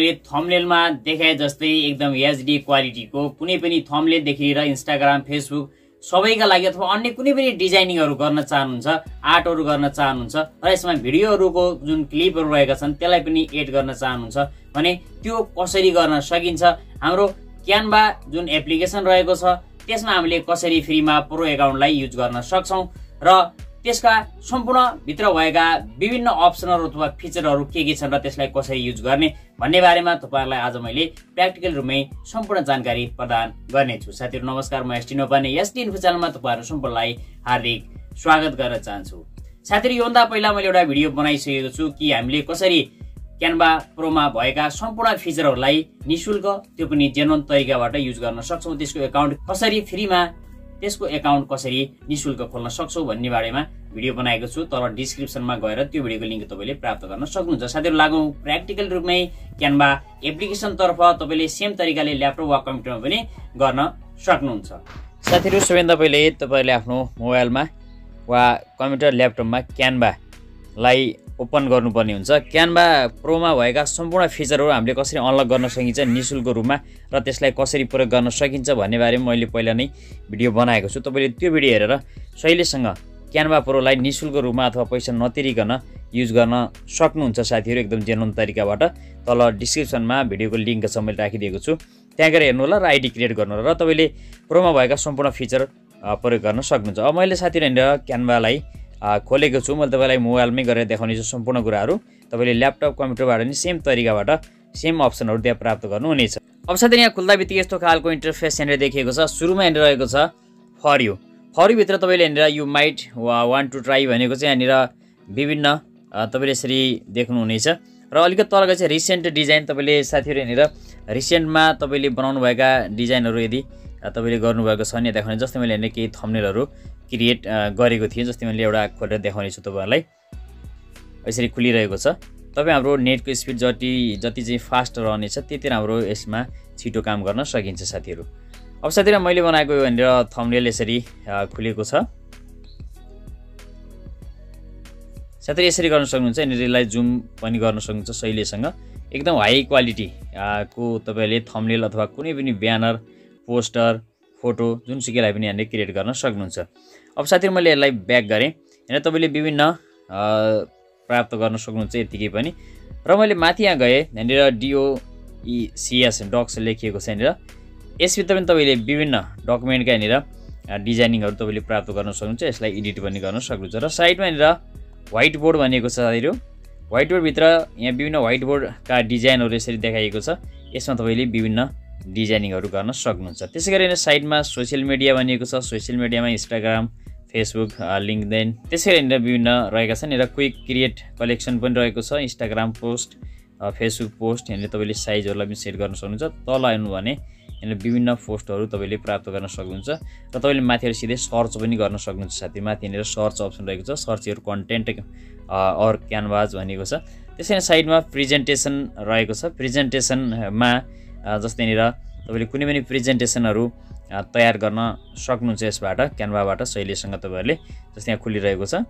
मैले थम्बनेलमा देखाए जस्तै एकदम एचडी क्वालिटीको कुनै पनि थम्बनेलदेखि लिएर इन्स्टाग्राम फेसबुक सबैका लागि अथवा अन्य कुनै पनि डिजाइनिङहरू गर्न चाहनुहुन्छ, आर्टहरू गर्न चाहनुहुन्छ र यसमा भिडियोहरूको जुन क्लिपहरू रहेका छन् त्यसलाई पनि एड गर्न चाहनुहुन्छ भने त्यो कसरी गर्न सकिन्छ। हाम्रो क्यानभा जुन एप्लिकेसन रहेको छ त्यसमा हामीले कसरी फ्रीमा प्रो एकाउन्टलाई युज गर्न सक्छौं र त्यसका सम्पूर्ण भित्र भएका विभिन्न अप्सनहरू अथवा फिचरहरू के छन् र त्यसलाई कसरी युज गर्ने भन्ने बारेमा तपाईहरुलाई आज मैले प्र्याक्टिकल रूपमै सम्पूर्ण जानकारी प्रदान गर्नेछु। साथीहरु नमस्कार, म एसटी नोपाने एसटी इन्फो च्यानलमा तपाईहरु सम्पूर्णलाई हार्दिक स्वागत गर्न चाहन्छु। साथीहरु योभन्दा पहिला मैले एउटा भिडियो बनाइसकेको छु कि हामीले कसरी क्यानभा प्रोमा भएका सम्पूर्ण फिचरहरूलाई निशुल्क त्यो पनि जेन्युन तरिकाबाट युज गर्न सक्छौं। त्यसको एकाउन्ट कसरी फ्रीमा त्यसको एकाउन्ट कसरी निशुल्क खोल्न सक्छौ भन्ने बारेमा भिडियो बनाएको छु। तल डिस्क्रिप्सनमा गएर त्यो भिडियोको लिंक तपाईले प्राप्त गर्न सक्नुहुन्छ। साथीहरु लागौं प्र्याक्टिकल रूपमै क्यानभा एप्लिकेसन तर्फ तपाईले सेम तरिकाले ल्यापटप वा कम्प्युटरमा पनि गर्न सक्नुहुन्छ। साथीहरु सबैभन्दा पहिले तपाईले आफ्नो मोबाइलमा वा कम्प्युटर ल्यापटपमा क्यानभालाई ओपन गर्नुपर्ने हुन्छ। क्यानभा प्रोमा भएका सम्पूर्ण फिचरहरू हामीले कसरी अनलक गर्न सकिन्छ निशुल्क रूपमा र त्यसलाई कसरी प्रयोग गर्न सकिन्छ भन्ने बारेमा मैले पहिला नै भिडियो बनाएको छु। तपाईले त्यो भिडियो हेरेर सहिलेसँग क्यानभा प्रोलाई निशुल्क रूपमा अथवा पैसा नतिरिकन युज गर्न सक्नुहुन्छ साथीहरु, एकदम जेन्युन तरिकाबाट। तल डिस्क्रिप्सनमा भिडियोको लिंक छ मैले राखिदिएको छु, त्यहाँ गएर हेर्नु होला र आइडी क्रिएट गर्नु होला र तपाईले प्रोमा भएका सम्पूर्ण फिचर प्रयोग गर्न सक्नुहुन्छ। अब मैले साथीहरु हेरेर क्यानभालाई खोलेको छु। मैले तपाईलाई मोबाइलमै गरेर देखाउने छु सम्पूर्ण कुराहरू। तपाईले ल्यापटप कम्प्युटरबाट नि सेम तरिकाबाट सेम अप्सनहरू त्यहाँ प्राप्त गर्नुहुनेछ। अब साथीहरु यहाँ खुल्दा बित्तिकै यस्तो खालको इन्टरफेस यहाँनिर देखिएको छ। सुरुमा यहाँनिर रहेको छ फर यु। फर यु भित्र तपाईले यहाँनिर you might want to try भनेको चाहिँ यहाँनिर विभिन्न तपाईले यसरी देख्नुहुनेछ र अलिकति तल गएपछि रिसेन्ट डिजाइन। तपाईले साथीहरु यहाँनिर रिसेन्टमा तपाईले बनाउनु भएका डिजाइनहरू यदि तपाईले गर्नुभएको छ भने देखाउने, जस्तै मैले यहाँनिर केही थम्बनेलहरू क्रिएट गरेको थिएँ, जस्तै मैले एउटा खोलेर देखाउने छु तपाईहरुलाई। यसरी खुलिरहेको छ। तपाई हाम्रो नेटको स्पिड जति चाहिँ फास्ट रहनेछ त्यति राम्रो यसमा छिटो काम गर्न सकिन्छ साथीहरु। अब साथीहरु मैले बनाएको यो भनेर थम्बनेल यसरी खुलेको छ। साथीहरु यसरी गर्न सक्नुहुन्छ। यहाँनिरलाई जुम पनि गर्न सक्नुहुन्छ सहिलेसँग। एकदम हाई क्वालिटी को तपाईले थम्बनेल अथवा कुनै पनि ब्यानर, पोस्टर, फोटो जुनसुकैलाई पनि यहाँले क्रिएट गर्न सक्नुहुन्छ। अब साथीहरु मैले यसलाई ब्याक गरे। यहाँ तपाईले विभिन्न प्राप्त गर्न सक्नुहुन्छ यतिकै पनि। र मैले माथि यहाँ गए, यहाँनिर DOCS डक्स लेखिएको छ। यहाँनिर यसभित्र पनि तपाईले विभिन्न डकुमेन्टका यहाँनिर डिजाइनिङहरू तपाईले प्राप्त गर्न सक्नुहुन्छ। यसलाई एडिट पनि गर्न सक्नुहुन्छ। र साइडमा यहाँनिर व्हाइट बोर्ड भनेको छ साथीहरु। व्हाइट बोर्ड भित्र यहाँ विभिन्न व्हाइट बोर्डका डिजाइनहरू यसरी देखाइएको छ। यसमा तपाईले विभिन्न डिजाइनिङहरू गर्न सक्नुहुन्छ। त्यसैगरी यहाँ साइडमा सोशल मिडिया भनिएको छ। सोशल मिडियामा इन्स्टाग्राम, फेसबुक, लिंक्डइन त्यसैगरी यहाँ विभिन्न रहेका छन्। यहाँ क्विक क्रिएट कलेक्सन पनि रहेको छ। इन्स्टाग्राम पोस्ट, फेसबुक पोस्ट, यहाँ तपाईले साइजहरुलाई पनि सेट गर्न सक्नुहुन्छ। तल आउनु भने यहाँ विभिन्न पोस्टहरू तपाईले प्राप्त गर्न सक्नुहुन्छ र तपाईले माथि सिधै सर्च पनि गर्न सक्नुहुन्छ साथी। माथि यहाँ सर्च अप्सन रहेको छ। Search your content or canvas भनेको छ। त्यसैले साइडमा प्रेजेन्टेसन रहेको छ। प्रेजेन्टेसनमा जस्तै यहाँनिर तपाईले कुनै पनि प्रेजेन्टेसनहरू तयार गर्न सक्नुहुन्छ यसबाट क्यानभाबाट सहिलेसँग तपाईहरुले। जस्तै यहाँ खुलिरहेको छ।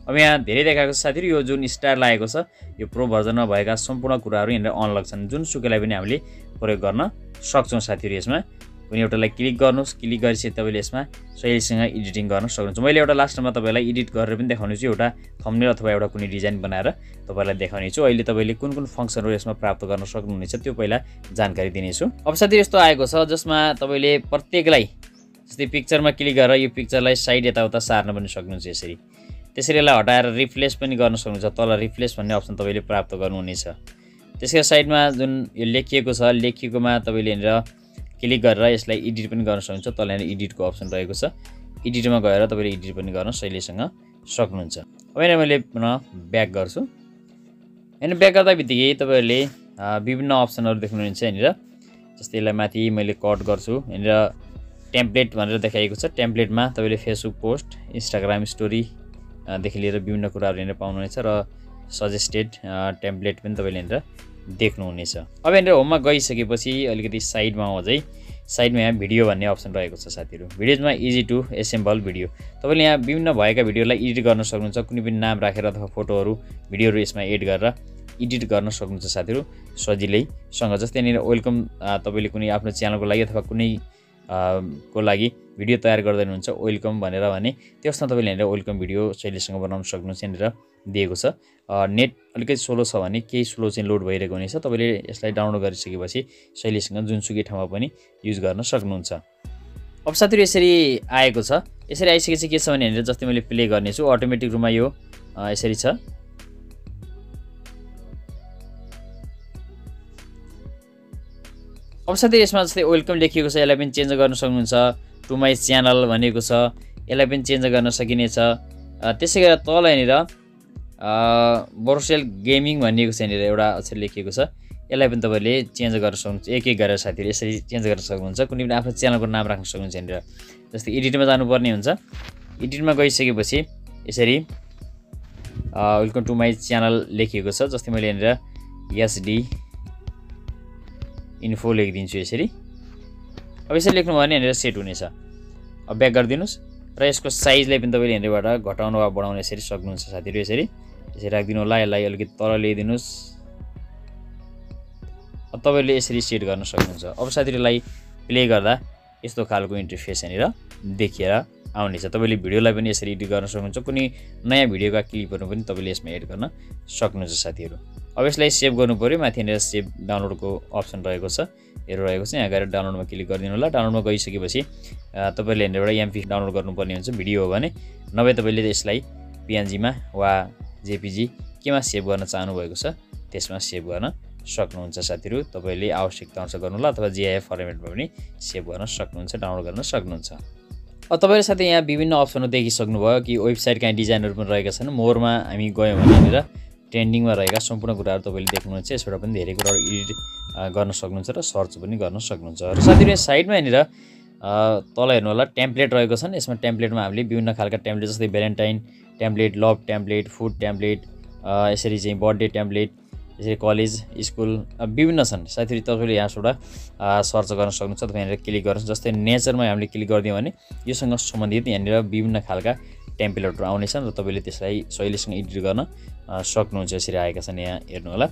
अब यहाँ धेरै देखाएको छ साथीहरु। यो जुन स्टार लागेको छ यो प्रो भर्जनमा भएका सम्पूर्ण कुराहरू यहाँनिर अनलक छन्। जुनसुकैलाई पनि हामीले प्रयोग गर्न सक्छौं साथीहरु। यसमा कुनै एउटालाई क्लिक गर्नुस्। क्लिक गरेपछि तपाईले यसमा सहिलेसँग एडिटिङ गर्न सक्नुहुन्छ। मैले एउटा लास्टमा तपाईलाई एडिट गरेर पनि देखाउने छु। एउटा थम्बनेल अथवा एउटा कुनै डिजाइन बनाएर तपाईलाई देखाउने छु। अहिले तपाईले कुन कुन फंक्सनहरु यसमा प्राप्त गर्न सक्नुहुनेछ त्यो पहिला जानकारी दिनेछु। अब साथीहरु यस्तो आएको छ जसमा तपाईले प्रत्येकलाई जस्तै पिक्चरमा क्लिक गरेर यो पिक्चरलाई साइड यताउता सार्न पनि सक्नुहुन्छ यसरी। त्यसरी यसलाई हटाएर रिप्लेस पनि गर्न सक्नुहुन्छ। तल रिप्लेस भन्ने अप्सन तपाईले प्राप्त गर्नुहुनेछ। त्यसैगरी साइडमा जुन यो लेखिएको छ लेखिएकोमा तपाईले यहाँनिर क्लिक गरेर यसलाई एडिट पनि गर्न सक्नुहुन्छ। तल यहाँ एडिटको अप्सन रहेको छ। एडिटमा गएर तपाईले एडिट पनि गर्न सहिलेसँग सक्नुहुन्छ। अब यहाँ मैले पुनः ब्याक गर्छु। यहाँ ब्याक गर्दा बित्तिकै तपाईहरुले विभिन्न अप्सनहरू देख्नुहुन्छ यहाँनिर। जस्तै यसलाई माथि मैले कट गर्छु। यहाँनिर टेम्प्लेट भनेर देखाइएको छ। टेम्प्लेटमा तपाईले फेसबुक पोस्ट, इन्स्टाग्राम स्टोरी देखि लिएर विभिन्न कुराहरू यहाँनिर पाउनुहुनेछ र सजेस्टेड टेम्प्लेट पनि तपाईले यहाँनिर देख्नुहुनेछ। अब यहाँनिर होममा गइसकेपछि अलिकति साइडमा अझै साइडमा यहाँ भिडियो भन्ने अप्सन रहेको छ साथीहरु। भिडियोमा इजी टु एसेम्बल भिडियो। तपाईले यहाँ विभिन्न भएका भिडियोलाई एडिट गर्न सक्नुहुन्छ। कुनै पनि नाम राखेर अथवा फोटोहरू भिडियोहरू यसमा एड गरेर एडिट गर्न सक्नुहुन्छ साथीहरु सजिलैसँग। जस्तै यहाँनिर वेलकम तपाईले कुनै आफ्नो च्यानलको लागि अथवा कुनै को लागि भिडियो तयार गर्दै हुनुहुन्छ वेलकम भनेर भने त्यसमा तपाईले यहाँनिर वेलकम भिडियो शैलीसँग बनाउन सक्नुहुन्छ। यहाँनिर दिएको छ। नेट अलिकति स्लो छ भने केही स्लो चाहिँ लोड भइरहेको हुनेछ। तपाईले यसलाई डाउनलोड गरिसकेपछि शैलीसँग जुनसुकै ठाउँमा पनि युज गर्न सक्नुहुन्छ। अब साथीहरु यसरी आएको छ। यसरी आइसकेपछि के छ भने यहाँनिर जस्तै मैले प्ले गर्नेछु अटोमेटिक रुपमा यो यसरी छ। अब साथै यसमा जस्तै वेलकम लेखिएको छ यसलाई पनि चेन्ज गर्न सक्नुहुन्छ। टु माई च्यानल भनेको छ यसलाई पनि चेन्ज गर्न सकिनेछ। त्यसैगरी तल यहाँनिर बोर्सेल गेमिङ भनिएको छ यहाँनिर एउटा अक्षर लेखिएको छ यसलाई पनि तपाईले चेन्ज गर्न सक्नुहुन्छ। एक एक गरेर साथीहरु यसरी चेन्ज गर्न सक्नुहुन्छ। कुनै पनि आफ्नो च्यानलको नाम राख्न सक्नुहुन्छ यहाँनिर। जस्तै एडिटमा जानुपर्ने हुन्छ। एडिटमा गइसकेपछि यसरी वेलकम टु माई च्यानल लेखिएको छ। जस्तै मैले यहाँनिर एसडी इन्फो लेखिदिन्छु यसरी। अब यसरी लेख्नु भयो भने यहाँनिर सेट हुनेछ। अब ब्याक गरिदिनुस् र यसको साइजलाई पनि तपाईले यहाँनिरबाट घटाउन वा बढाउन यसरी सक्नुहुन्छ साथीहरु। यसरी राखिदिनु होला। यसलाई अलिकति तल ल्याइदिनुस्। अब तपाईले यसरी सेट गर्न सक्नुहुन्छ। अब साथीहरुलाई प्ले गर्दा यस्तो खालको इन्टरफेस यहाँनिर देखिएर आउनेछ। तपाईले भिडियोलाई पनि यसरी एडिट गर्न सक्नुहुन्छ। कुनै नयाँ भिडियोका क्लिपहरु पनि तपाईले यसमा एड गर्न सक्नुहुन्छ साथीहरु। अब यसलाई सेभ गर्नु पर्यो। माथि यहाँनिर सेभ डाउनलोडको अप्सन रहेको छ एरो रहेको छ। यहाँ गएर डाउनलोडमा क्लिक गरिदिनु होला। डाउनलोडमा गइसकेपछि तपाईले यहाँनिर एमपी डाउनलोड गर्नुपर्ने हुन्छ भिडियो हो भने। नभए तपाईले यसलाई PNG मा वा JPG केमा सेभ गर्न चाहनु भएको छ त्यसमा सेभ गर्न सक्नुहुन्छ साथीहरु। तपाईले आवश्यकता अनुसार गर्नु होला अथवा GIF फर्मेटमा पनि सेभ गर्न सक्नुहुन्छ डाउनलोड गर्न सक्नुहुन्छ। अब तपाईले साथै यहाँ विभिन्न अप्सनहरु देखिसक्नु भयो कि वेबसाइटका डिजाइनहरु पनि रहेका छन्। मोरमा हामी गयौं भने यहाँनिर ट्रेन्डिङमा रहेका सम्पूर्ण कुराहरु तपाईले देख्नुहुन्छ। यसबाट पनि धेरै कुराहरु एडिट गर्न सक्नुहुन्छ र सर्च पनि गर्न सक्नुहुन्छ। र साथीहरु साइडमा यहाँनिर तल हेर्नु होला टेम्प्लेट रहेको छन्। यसमा टेम्प्लेटमा हामीले विभिन्न खालका टेम्प्लेट जस्तै Valentine template, love template, food template, यसरी चाहिँ बर्थडे टेम्प्लेट, यसरी कलेज स्कुल विभिन्न छन् साथीहरु। तपाईले यहाँबाट सर्च गर्न सक्नुहुन्छ। तपाई यहाँनिर क्लिक गर्नुस्। जस्तै नेचरमा हामीले क्लिक गरिदियौ भने योसँग सम्बन्धित यहाँनिर विभिन्न खालका टेम्प्लेटहरु आउनेछन् र तपाईले त्यसलाई शैलीसँग एडिट गर्न सक्नुहुन्छ। यसरी आएका छन् यहाँ हेर्नु होला।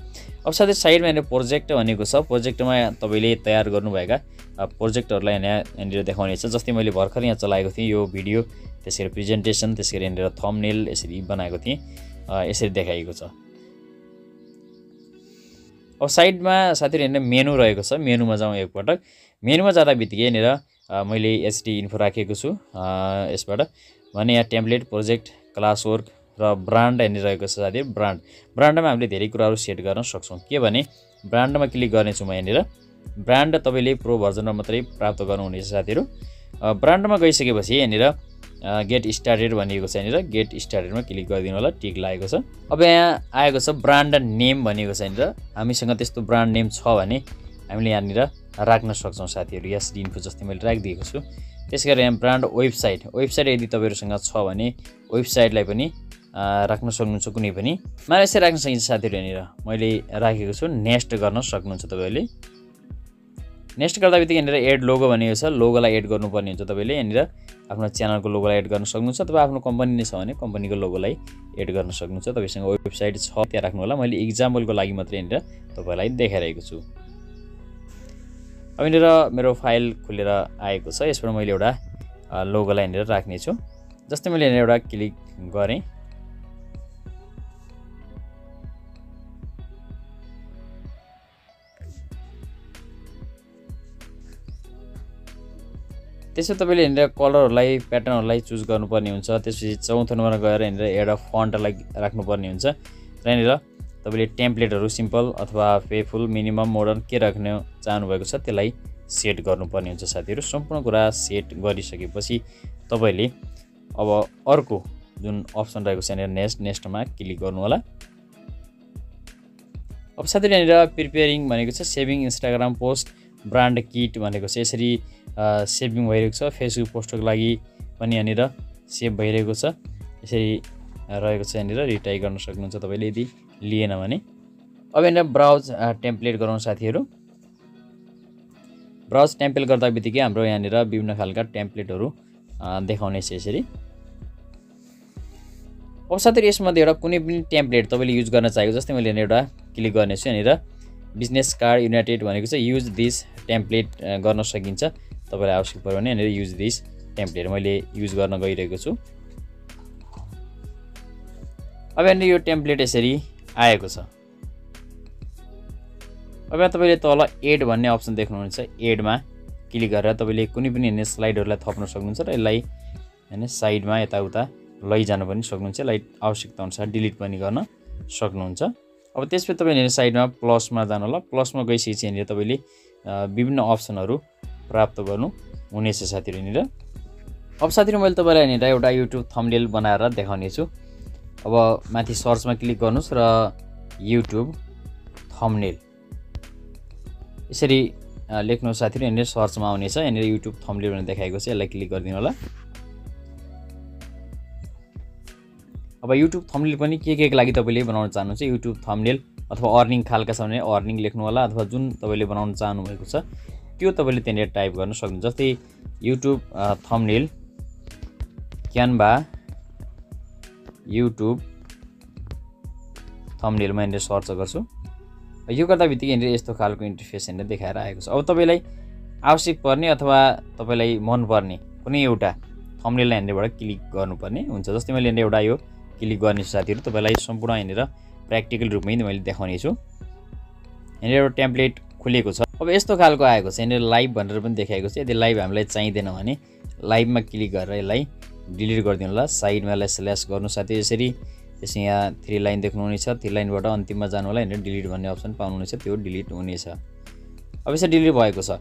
अब साथै साइडमा यहाँनिर प्रोजेक्ट भनेको छ। प्रोजेक्टमा तपाईले तयार गर्नुभएका प्रोजेक्टहरुलाई यहाँनिर देखाउने छ। जस्तै मैले भर्खर यहाँ चलाएको थिएँ यो भिडियो, त्यसैगरी प्रेजेन्टेसन, त्यसैगरी यहाँनिर थम्बनेल यसरी बनाएको थिएँ। यसरी देखाइएको छ। अब साइडमा साथीहरु यहाँनिर मेनु रहेको छ। मेनुमा जाउँ एकपटक। मेनुमा जाँदा बित्तिकै यहाँनिर मैले HD इन्फो राखेको छु। यसबाट भने यहाँ टेम्प्लेट, प्रोजेक्ट, क्लास वर्क र ब्रान्ड यहाँनिर रहेको छ साथीहरु। ब्रान्डमा हामीले धेरै कुराहरु सेट गर्न सक्छौं। के भने ब्रान्डमा क्लिक गर्ने छु म यहाँनिर। ब्रान्ड तपाईले प्रो भर्जनमा मात्रै प्राप्त गर्नुहुनेछ साथीहरु। ब्रान्डमा गइसकेपछि यहाँनिर गेट स्टार्टेड भनिएको छ। यहाँनिर गेट स्टार्टेडमा क्लिक गरिदिनु होला। टिक लागेको छ। अब यहाँ आएको छ ब्रान्ड नेम भनिएको छ। यहाँनिर हामीसँग त्यस्तो ब्रान्ड नेम छ भने हामीले यहाँनिर राख्न सक्छौं साथीहरु। SD इन्फो जस्तै मैले राखिदिएको छु। त्यसैगरी यहाँ ब्रान्ड वेबसाइट यदि तपाईहरुसँग छ भने वेबसाइटलाई पनि राख्न सक्नुहुन्छ। कुनै पनि मलाई यसरी राख्न सकिन्छ साथीहरु। यहाँनिर मैले राखेको छु। नेक्स्ट गर्न सक्नुहुन्छ तपाईले। नेक्स्ट गर्दा बित्तिकै यहाँनिर एड लोगो भनेको छ। लोगोलाई एड गर्नुपर्ने हुन्छ। तपाईले यहाँनिर आफ्नो च्यानलको लोगोलाई एड गर्न सक्नुहुन्छ अथवा आफ्नो कम्पनी नै छ भने कम्पनीको लोगोलाई एड गर्न सक्नुहुन्छ। तपाईसँग वेबसाइट छ त्यहाँ राख्नु होला। मैले एक्जाम्पलको लागि मात्रै यहाँनिर तपाईलाई देखाइरहेको छु। अब यहाँनिर मेरो फाइल खुलेर आएको छ। यसबाट मैले एउटा लोगोलाई यहाँनिर राख्ने छु। जस्तै मैले यहाँनिर एउटा क्लिक गरे। त्यसै तपाईले यहाँनिर कलरहरुलाई प्याटर्नहरुलाई चुज गर्नुपर्ने हुन्छ। त्यसपछि चौथो नम्बरमा गएर यहाँनिर एउटा फन्टलाई राख्नुपर्ने हुन्छ। र यहाँनिर तपाईले टेम्प्लेटहरु सिम्पल अथवा पेफुल, मिनिमम, मोडर्न के राख्न चाहनु भएको छ त्यसलाई सेट गर्नुपर्ने हुन्छ साथीहरु। सम्पूर्ण कुरा सेट गरिसकेपछि तपाईले अब अर्को जुन अप्सन रहेको छ यहाँनिर नेक्स्टमा क्लिक गर्नु होला। अब साथीहरु यहाँनिर प्रिपेयरिङ भनेको छ। सेभिङ इन्स्टाग्राम पोस्ट, ब्रान्ड किट भनेको छ। यसरी सेभिङ भइरहेको छ। फेसबुक पोस्टको लागि पनि यहाँनिर सेभ भइरहेको छ। यसरी रहेको छ। यहाँनिर रिटाइप गर्न सक्नुहुन्छ तपाईले यदि लिएन भने। अब यहाँनिर ब्राउज टेम्प्लेट गरौँ साथीहरु। ब्राउज टेम्प्लेट गर्दा बित्तिकै हाम्रो यहाँनिर विभिन्न खालका टेम्प्लेटहरु देखाउने छ यसरी। अब साथीहरु यसमध्ये एउटा कुनै पनि टेम्प्लेट तपाईले युज गर्न चाहेको जस्तै मैले यहाँ एउटा क्लिक गर्नेछु यहाँनिर बिजनेस कार्ड युनाइटेड भनेको छ युज दिस टेम्प्लेट गर्न सकिन्छ तपाईलाई आवश्यक पर्यो भने यहाँनिर युज दिस टेम्प्लेट मैले युज गर्न गइरहेको छु अब यहाँनिर यो टेम्प्लेट यसरी आएको छ अब यहाँ तपाईले तल एड भन्ने अप्सन देख्नुहुन्छ एडमा क्लिक गरेर तपाईले कुनै पनि यहाँनिर स्लाइडहरुलाई थप्न सक्नुहुन्छ र यसलाई हैन साइडमा यताउता लैजान पनि सक्नुहुन्छ यसलाई आवश्यकता अनुसार डिलिट पनि गर्न सक्नुहुन्छ अब त्यसपछि तपाईले साइडमा प्लसमा जानु होला प्लसमा गइसकेपछि यहाँनिर तपाईले विभिन्न अप्सनहरु प्राप्त गर्नु हुनेछ साथीहरु यहाँनिर अब साथीहरु मैले तपाईलाई यहाँनिर एउटा युट्युब थम्बनेल बनाएर देखाउने छु अब माथि सर्चमा क्लिक गर्नुस् र युट्युब थम्बनेल यसरी लेख्नु साथीहरु यहाँनिर सर्चमा आउनेछ यहाँनिर युट्युब थम्बनेल भनेर देखाएको छ यसलाई क्लिक गरिदिनु होला अब युट्युब थम्बनेल पनि के लागि तपाईले बनाउन चाहनुहुन्छ युट्युब थम्बनेल अथवा अर्निङ खालका छ भने अर्निङ लेख्नु होला अथवा जुन तपाईले बनाउन चाहनु भएको छ त्यो तपाईले त्यहाँनिर टाइप गर्न सक्नुहुन्छ जस्तै YouTube thumbnail Canva YouTube thumbnail मा यहाँनिर सर्च गर्छु यो गर्दा बित्तिकै यहाँनिर यस्तो खालको इन्टरफेस यहाँनिर देखाएर आएको छ अब तपाईलाई आवश्यक पर्ने अथवा तपाईलाई मन पर्ने कुनै एउटा थम्बनेललाई यहाँनिरबाट क्लिक गर्नुपर्ने हुन्छ जस्तै मैले यहाँनिर एउटा यो क्लिक गर्ने साथीहरु तपाईलाई सम्पूर्ण यहाँनिर प्र्याक्टिकल रूपमै मैले देखाउने छु यहाँनिर एउटा टेम्प्लेट खुलेको छ अब यस्तो खालको आएको छ यहाँनिर लाइभ भनेर पनि देखाएको छ यदि लाइभ हामीलाई चाहिदैन भने लाइभमा क्लिक गरेर यसलाई डिलिट गरिदिनु होला साइडमा यसलाई स्ल्याश गर्नु साथै यसरी त्यसै यहाँ 3 लाइन देख्नुहुनेछ 3 लाइनबाट अन्तिममा जानु होला यहाँनिर डिलिट भन्ने अप्सन पाउनुहुनेछ त्यो डिलिट हुनेछ अब यसरी डिलिट भएको छ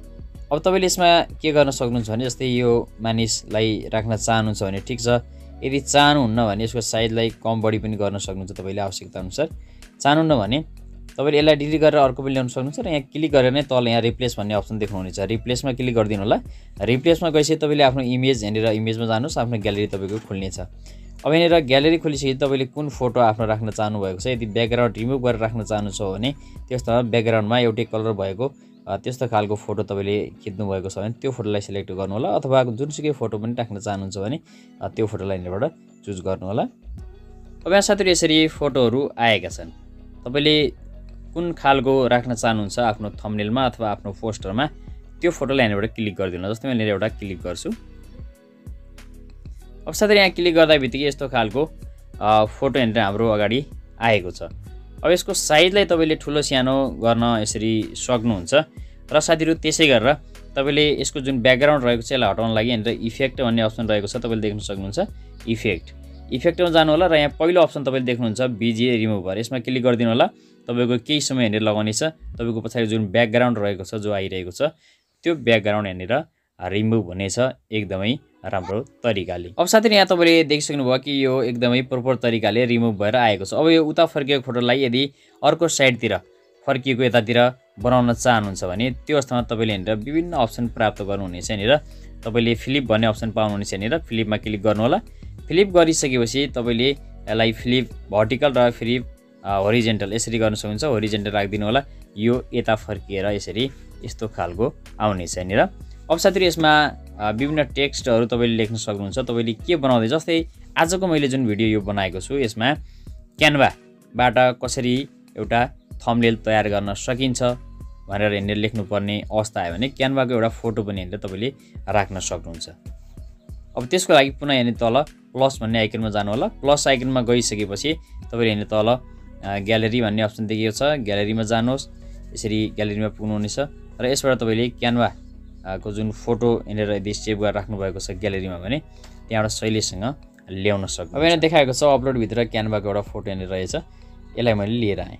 अब तपाईले यसमा के गर्न सक्नुहुन्छ भने जस्तै यो मानिसलाई राख्न चाहनुहुन्छ भने ठीक छ यदि चाहनुहुन्न भने यसको साइजलाई कम बढी पनि गर्न सक्नुहुन्छ तपाईले आवश्यकता अनुसार चाहनुहुन्न भने तपाईले यसलाई डिलिट गरेर अर्को पनि ल्याउन सक्नुहुन्छ र यहाँ क्लिक गरेर नै तल यहाँ रिप्लेस भन्ने अप्सन देख्नुहुनेछ रिप्लेसमा क्लिक गरिदिनु होला रिप्लेसमा गएपछि तपाईले आफ्नो इमेज यहाँनिर इमेजमा जानुस् आफ्नो ग्यालेरी तपाईको खुल्नेछ अब यहाँनिर ग्यालेरी खोलिसकेपछि तपाईले कुन फोटो आफ्नो राख्न चाहनु भएको छ यदि ब्याकग्राउन्ड रिमुभ गरेर राख्न चाहनुहुन्छ भने त्यस्तोमा ब्याकग्राउन्डमा एउटै कलर भएको त्यस्तो खालको फोटो तपाईले खिच्नु भएको छ भने त्यो फोटोलाई सिलेक्ट गर्नु होला अथवा जुनसुकै फोटो पनि राख्न चाहनुहुन्छ भने त्यो फोटोलाई यहाँबाट चुज गर्नु होला अब यहाँ साथीहरु यसरी फोटोहरु आएका छन् तपाईले कुन खालको राख्न चाहनुहुन्छ आफ्नो थम्बनेलमा अथवा आफ्नो पोस्टरमा त्यो फोटोलाई यहाँबाट क्लिक गरिदिनु जस्तै मैले एउटा क्लिक गर्छु अब साथै यहाँ क्लिक गर्दा बित्तिकै यस्तो खालको फोटो यहाँनिर हाम्रो अगाडि आएको छ अब यसको साइजलाई तपाईले ठुलो सानो गर्न यसरी सक्नुहुन्छ र साथीहरु त्यसै गरेर तपाईले यसको जुन ब्याकग्राउन्ड रहेको छ यसलाई हटाउन लागि यहाँनिर इफेक्ट भन्ने अप्सन रहेको छ तपाईले देख्न सक्नुहुन्छ इफेक्टमा जानु होला र यहाँ पहिलो अप्सन तपाईले देख्नुहुन्छ बीजीए रिमुभर यसमा क्लिक गरिदिनु होला तपाईको केही समय यहाँनिर लगाउने छ तपाईको पछाडि जुन ब्याकग्राउन्ड रहेको छ जो आइरहेको छ त्यो ब्याकग्राउन्ड यहाँनिर रिमुभ हुनेछ एकदमै राम्रो तरिकाले अब साथीहरु यहाँ तपाईले देखिसक्नु भयो कि यो एकदमै प्रोपर तरिकाले रिमुभ भएर आएको छ अब यो उता फर्किएको फोटोलाई यदि अर्को साइडतिर फर्किएको यतातिर बनाउन चाहनुहुन्छ भने त्यो अवस्थामा तपाईले यहाँनिर विभिन्न अप्सन प्राप्त गर्नुहुनेछ यहाँनिर तपाईले फ्लिप भन्ने अप्सन पाउनुहुनेछ यहाँनिर फ्लिपमा क्लिक गर्नु होला फ्लिप गरिसकेपछि तपाईले यसलाई फ्लिप भर्टिकल र फ्लिप होरिजेन्टल यसरी गर्न सक्नुहुन्छ होरिजेन्टल राख्दिनु होला यो यता फर्किएर यसरी यस्तो खालको आउनेछ यहाँनिर अब साथीहरु यसमा विभिन्न टेक्स्टहरु तपाईले लेख्न सक्नुहुन्छ तपाईले के बनाउँदै जस्तै आजको मैले जुन भिडियो यो बनाएको छु यसमा क्यानभाबाट कसरी एउटा थम्बनेल तयार गर्न सकिन्छ भनेर यहाँनिर लेख्नुपर्ने अवस्था आयो भने क्यानभाको एउटा फोटो पनि यहाँनिर तपाईले राख्न सक्नुहुन्छ अब त्यसको लागि पुनः यहाँनिर तल प्लस भन्ने आइकनमा जानु होला प्लस आइकनमा गइसकेपछि तपाईले यहाँनिर तल ग्यालेरी भन्ने अप्सन देखिएको छ ग्यालेरीमा जानुहोस् यसरी ग्यालेरीमा पुग्नुहुनेछ र यसबाट तपाईले क्यानभा को जुन फोटो यहाँनिर यदि सेभ गरेर राख्नु भएको छ ग्यालेरीमा भने त्यहाँबाट शैलीसँग ल्याउन सक्छु अब यहाँ देखाएको छ अपलोड भित्र क्यानभाको एउटा फोटो यहाँनिर रहेछ यसलाई मैले लिएर आएँ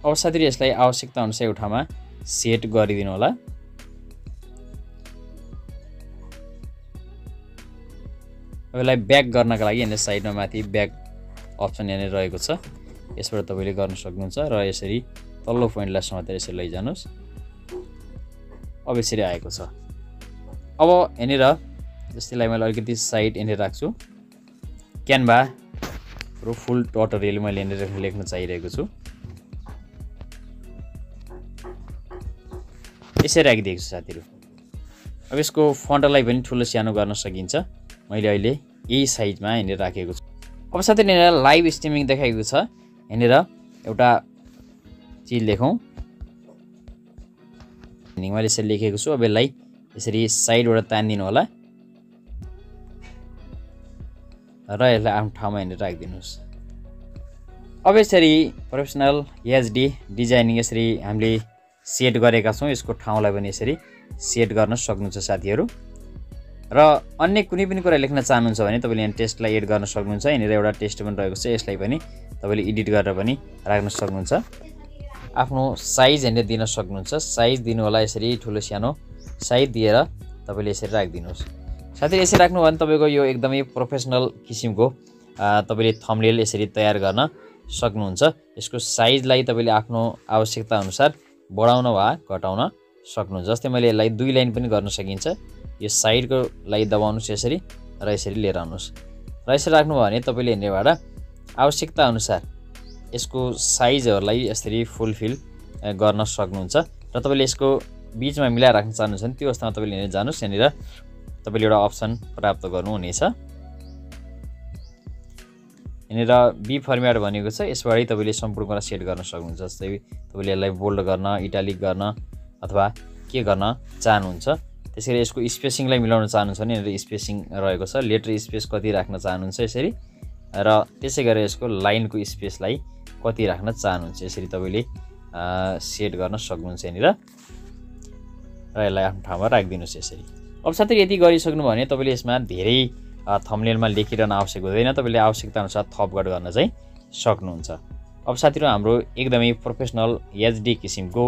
अब साथीहरु यसलाई आवश्यकता अनुसार एउटामा सेट गरिदिनु होला अब यसलाई ब्याक गर्नका लागि यहाँनिर साइडमा माथि ब्याक अप्सन यहाँनिर रहेको छ यसबाट तपाईले गर्न सक्नुहुन्छ र यसरी तल्लो पोइन्टलाई समातेर यसरी लैजानुस् अब यसरी आएको छ अब यहाँनिर जस्तैलाई मैले अलिकति साइड यहाँनिर राख्छु क्यानभा र फुल ट्युटोरियल मैले यहाँनिर लेख्न चाहिरहेको छु यसरी राखिदिएको छु साथीहरु अब यसको फन्टलाई पनि ठुलो सानो गर्न सकिन्छ मैले अहिले यही साइजमा यहाँनिर राखेको छु अब साथै यहाँनिर लाइभ स्ट्रिमिङ देखाएको छ। यहाँनिर एउटा चिज लेखौँ, मैले यसरी लेखेको छु। अब यसलाई यसरी साइडबाट तानिदिनु होला र यसलाई आफ्नो ठाउँमा यहाँनिर राखिदिनुहोस्। अब यसरी प्रोफेसनल एचडी डिजाइनिङ यसरी हामीले सेट गरेका छौँ। यसको ठाउँलाई पनि यसरी सेट गर्न सक्नुहुन्छ साथीहरू। र अन्य कुनै पनि कुरा लेख्न चाहनुहुन्छ भने तपाईँले यहाँ टेक्स्टलाई एड गर्न सक्नुहुन्छ। यहाँनिर एउटा टेक्स्ट पनि रहेको छ, यसलाई पनि तपाईँले एडिट गरेर पनि राख्न सक्नुहुन्छ। आफ्नो साइज यहाँनिर दिन सक्नुहुन्छ। साइज दिनु होला, यसरी ठुलो सानो साइज दिएर तपाईँले यसरी राखिदिनुहोस्। साथै यसरी राख्नु भयो भने तपाईँको यो एकदमै प्रोफेसनल किसिमको तपाईँले थम्बनेल यसरी तयार गर्न सक्नुहुन्छ। यसको साइजलाई तपाईँले आफ्नो आवश्यकता अनुसार बढाउन वा घटाउन सक्नुहुन्छ। जस्तै मैले यसलाई 2 लाइन पनि गर्न सकिन्छ। यो साइडको लागि दबाउनुहोस् यसरी र यसरी लिएर आउनुहोस् र यसरी राख्नुभयो भने तपाईँले यहाँनिरबाट आवश्यकता अनुसार यसको साइजहरूलाई यसरी फुलफिल गर्न सक्नुहुन्छ। र तपाईँले यसको बिचमा मिलाएर राख्न चाहनुहुन्छ भने त्यो अवस्थामा तपाईँले यहाँनिर जानुहोस्। यहाँनिर तपाईँले एउटा अप्सन प्राप्त गर्नुहुनेछ। यहाँनिर बी फर्मेट भनेको छ, यसबाटै तपाईँले सम्पूर्ण कुरा सेट गर्न सक्नुहुन्छ। जस्तै तपाईँले यसलाई बोल्ड गर्न, इटालिक गर्न अथवा के गर्न चाहनुहुन्छ। त्यसैले यसको स्पेसिङलाई मिलाउन चाहनुहुन्छ भने यहाँनिर स्पेसिङ रहेको छ, लेटर स्पेस कति राख्न चाहनुहुन्छ यसरी, र त्यसै गरेर यसको लाइनको स्पेसलाई कति राख्न चाहनुहुन्छ यसरी तपाईँले सेट गर्न सक्नुहुन्छ यहाँनिर र यसलाई आफ्नो ठाउँमा राखिदिनुहोस् यसरी। अब साथै यति गरिसक्नुभयो भने तपाईँले यसमा धेरै थम्बनेलमा लेखिरहन आवश्यक हुँदैन। तपाईँले आवश्यकता अनुसार थपघट गर्न चाहिँ सक्नुहुन्छ। अब साथीहरू हाम्रो एकदमै प्रोफेसनल एचडी किसिमको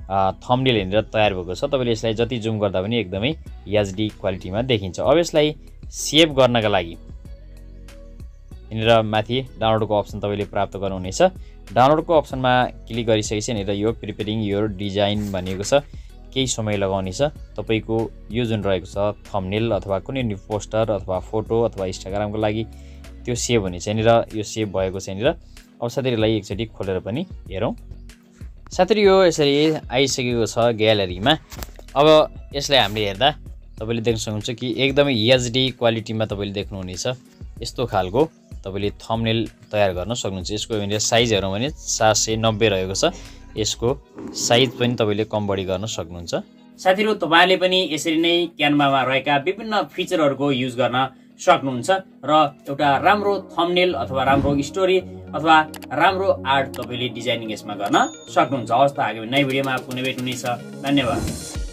थम्बनेल यहाँनिर तयार भएको छ। तपाईँले यसलाई जति जुम गर्दा पनि एकदमै एचडी क्वालिटीमा देखिन्छ। अब यसलाई सेभ गर्नका लागि यहाँनिर माथि डाउनलोडको अप्सन तपाईँले प्राप्त गर्नुहुनेछ। डाउनलोडको अप्सनमा क्लिक गरिसकेपछि यहाँनिर यो प्रिपेयरिङ योर डिजाइन भनिएको छ। केही समय लगाउने छ। तपाईँको यो जुन रहेको छ थम्बनेल अथवा कुनै पनि पोस्टर अथवा फोटो अथवा इन्स्टाग्रामको लागि त्यो सेभ हुने छ। यहाँनिर यो सेभ भएको छ यहाँनिर। अब साथीहरूलाई एकचोटि खोलेर पनि हेरौँ। साथीहरू यो यसरी आइसकेको छ ग्यालरीमा। अब यसलाई हामीले हेर्दा तपाईँले देख्न सक्नुहुन्छ कि एकदमै एचडी क्वालिटीमा तपाईँले देख्नुहुनेछ। यस्तो खालको तपाईँले थम्बनेल तयार गर्न सक्नुहुन्छ। यसको यहाँनिर साइज हेरौँ भने 790 रहेको छ। यसको साइज पनि तपाईँले कम बढी गर्न सक्नुहुन्छ। साथीहरू तपाईँले पनि यसरी नै क्यानभामा रहेका विभिन्न फिचरहरूको युज गर्न सक्नुहुन्छ र एउटा राम्रो थम्बनेल अथवा राम्रो स्टोरी अथवा राम्रो आर्ट तपाईँले डिजाइनिङ यसमा गर्न सक्नुहुन्छ। हवस् त, आगामी नयाँ भिडियोमा पुनः भेट हुनेछ। धन्यवाद।